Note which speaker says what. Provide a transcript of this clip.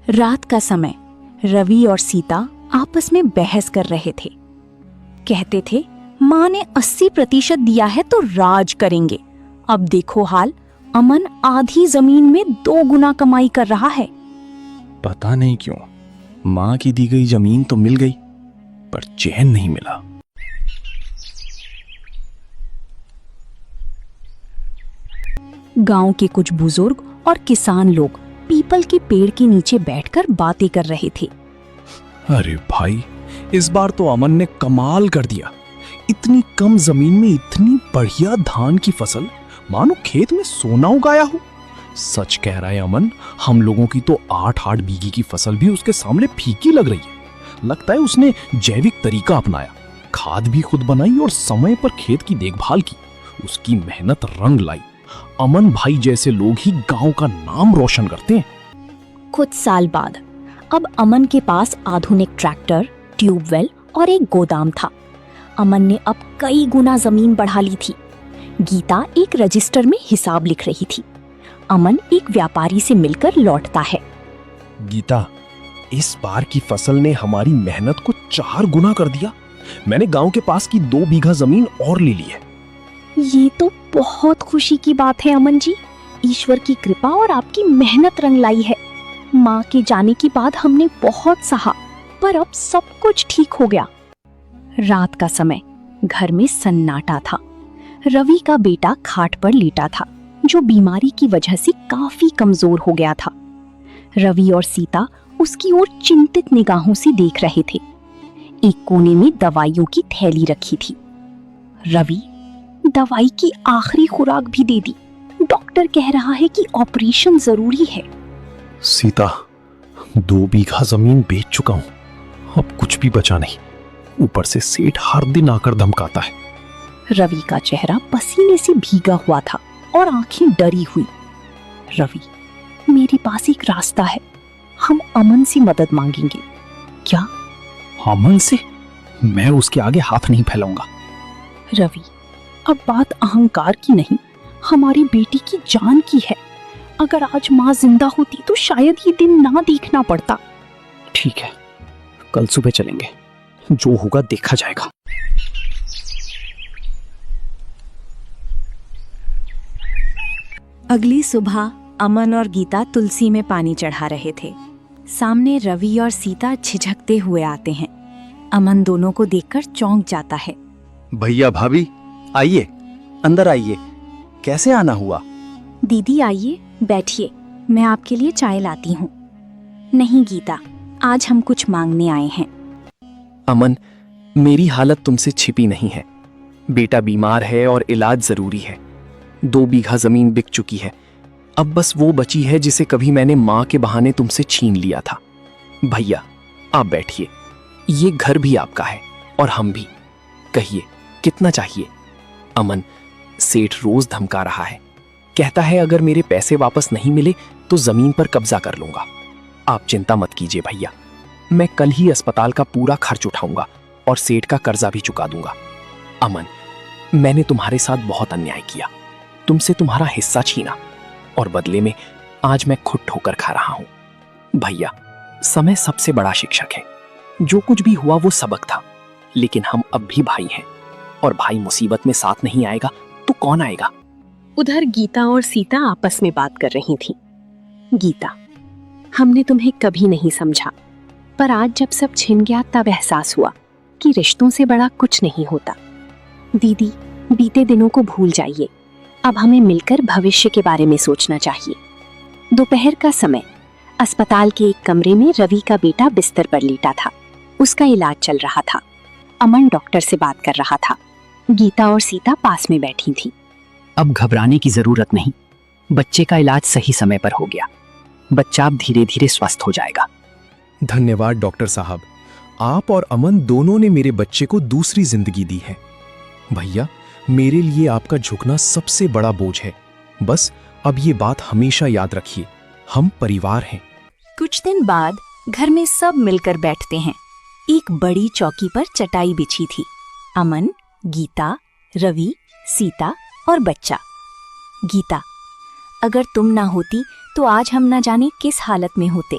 Speaker 1: रात का समय रवि और सीता आपस में बहस कर रहे थे। कहते थे माँ ने 80% दिया है तो राज करेंगे। अब देखो हाल, अमन आधी जमीन में 2 गुना कमाई कर रहा है।
Speaker 2: पता नहीं क्यों माँ की दी गई जमीन तो मिल गई पर चैन नहीं मिला।
Speaker 1: गांव के कुछ बुजुर्ग और किसान लोग पीपल के पेड़ के नीचे बैठकर बातें कर रहे थे।
Speaker 2: अरे भाई, इस बार तो अमन ने कमाल कर दिया। इतनी कम जमीन में इतनी बढ़िया धान की फसल, मानो खेत में सोना उगाया हो। सच कह रहा है अमन, हम लोगों की तो 8-8 बीघे की फसल भी उसके सामने फीकी लग रही है। लगता है उसने जैविक तरीका अपनाया, खाद भी खुद बनाई और समय पर खेत की देखभाल की। उसकी मेहनत रंग लाई। अमन भाई जैसे लोग ही गांव का नाम रोशन करते हैं।
Speaker 1: कुछ साल बाद अब अमन के पास आधुनिक ट्रैक्टर, ट्यूबवेल और एक गोदाम था। अमन ने अब कई गुना जमीन बढ़ा ली थी। गीता एक रजिस्टर में हिसाब लिख रही थी। अमन एक व्यापारी से मिलकर लौटता है।
Speaker 2: गीता, इस बार की फसल ने हमारी मेहनत को 4 गुना कर दिया। मैंने गांव के पास की 2 बीघा जमीन और ले ली है।
Speaker 1: ये तो बहुत खुशी की बात है अमन जी। ईश्वर की कृपा और आपकी मेहनत रंग लाई है। माँ के जाने के बाद हमने बहुत सहा, पर अब सब कुछ ठीक हो गया। रात का समय, घर में सन्नाटा था। रवि का बेटा खाट पर लेटा था, जो बीमारी की वजह से काफी कमजोर हो गया था। रवि और सीता उसकी ओर चिंतित निगाहों से देख रहे थे। एक कोने में दवाइयों की थैली रखी थी। रवि, दवाई की आखिरी खुराक भी दे दी। डॉक्टर कह रहा है कि ऑपरेशन जरूरी है।
Speaker 2: सीता, 2 बीघा जमीन बेच चुका हूं, अब कुछ भी बचा नहीं। ऊपर से सेठ हर दिन आकर धमकाता है।
Speaker 1: रवि का चेहरा पसीने से भीगा हुआ था और आंखें डरी हुई। रवि, मेरे पास एक रास्ता है। हम अमन से मदद मांगेंगे। क्या?
Speaker 2: अमन से? मैं उसके आगे हाथ नहीं फैलाऊंगा।
Speaker 1: रवि, अब बात अहंकार की नहीं, हमारी बेटी की जान की है। अगर आज माँ जिंदा होती तो शायद ये दिन ना देखना पड़ता।
Speaker 2: ठीक है, कल सुबह चलेंगे, जो होगा देखा जाएगा।
Speaker 1: अगली सुबह अमन और गीता तुलसी में पानी चढ़ा रहे थे। सामने रवि और सीता झिझकते हुए आते हैं। अमन दोनों को देखकर चौंक जाता है।
Speaker 3: भैया भाभी, आइए, अंदर आइए। कैसे आना हुआ?
Speaker 1: दीदी आइए, बैठिए, मैं आपके लिए चाय लाती हूँ। नहीं गीता, आज हम कुछ मांगने आए हैं।
Speaker 3: अमन, मेरी हालत तुमसे छिपी नहीं है। बेटा बीमार है और इलाज जरूरी है। 2 बीघा जमीन बिक चुकी है। अब बस वो बची है जिसे कभी मैंने माँ के बहाने तुमसे छीन लिया था। भैया, आप बैठिए। ये घर भी आपका है और हम भी। कहिए, कितना चाहिए? अमन, सेठ रोज धमका रहा है। कहता है अगर मेरे पैसे वापस नहीं मिले तो जमीन पर कब्जा कर लूंगा। आप चिंता मत कीजिए भैया, मैं कल ही अस्पताल का पूरा खर्च उठाऊंगा और सेठ का कर्जा भी चुका दूंगा। अमन, मैंने तुम्हारे साथ बहुत अन्याय किया, तुमसे तुम्हारा हिस्सा छीना और बदले में आज मैं खुद ठोकर खा रहा हूं। भैया, समय सबसे बड़ा शिक्षक है। जो कुछ भी हुआ वो सबक था, लेकिन हम अब भी भाई हैं और भाई मुसीबत में साथ नहीं आएगा तो कौन आएगा?
Speaker 4: उधर गीता और सीता आपस में बात कर रही थीं। गीता, हमने तुम्हें कभी नहीं समझा, पर आज जब सब छिन गया तब एहसास हुआ कि रिश्तों से बड़ा कुछ नहीं होता। दीदी, बीते दिनों को भूल जाइए। अब हमें मिलकर भविष्य के बारे में सोचना चाहिए। दोपहर का समय, अस्पताल के एक कमरे में रवि का बेटा बिस्तर पर लेटा था। उसका इलाज चल रहा था। अमन डॉक्टर से बात कर रहा था। गीता और सीता पास में बैठी थी।
Speaker 5: अब घबराने की जरूरत नहीं। बच्चे का इलाज सही समय पर हो गया। बच्चा अब धीरे धीरे स्वस्थ हो जाएगा।
Speaker 2: धन्यवाद डॉक्टर साहब, आप और अमन दोनों ने मेरे बच्चे को दूसरी जिंदगी दी है। भैया, मेरे लिए आपका झुकना सबसे बड़ा बोझ है। बस अब ये बात हमेशा याद रखिए, हम परिवार हैं।
Speaker 1: कुछ दिन बाद घर में सब मिलकर बैठते हैं। एक बड़ी चौकी पर चटाई बिछी थी। अमन, गीता, रवि, सीता और बच्चा। गीता, अगर तुम ना होती तो आज हम ना जाने किस हालत में होते।